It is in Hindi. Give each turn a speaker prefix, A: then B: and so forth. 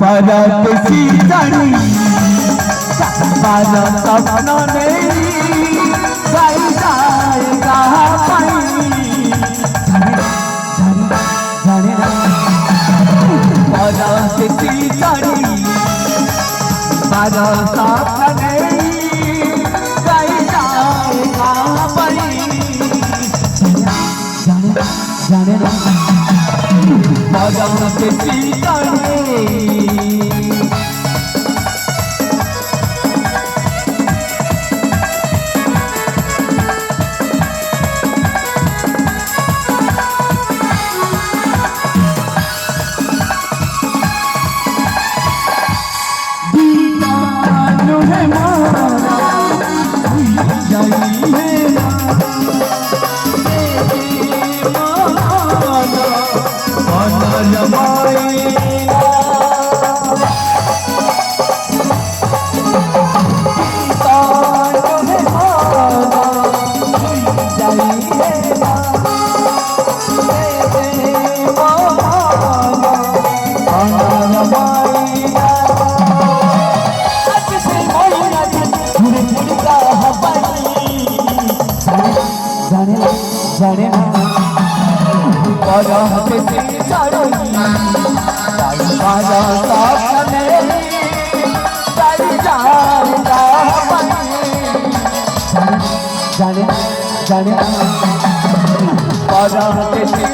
A: बारात सी जानी बारात सपनों ने गाई जाएगा पाई जाने ना बारात सी जानी बारात सपनों ने गाई जाएगा पाई जाने ना बारात सी जानी जाने ना बारात सी जानी बारात सपने गाई जाएगा पाई जाने ना बारात सी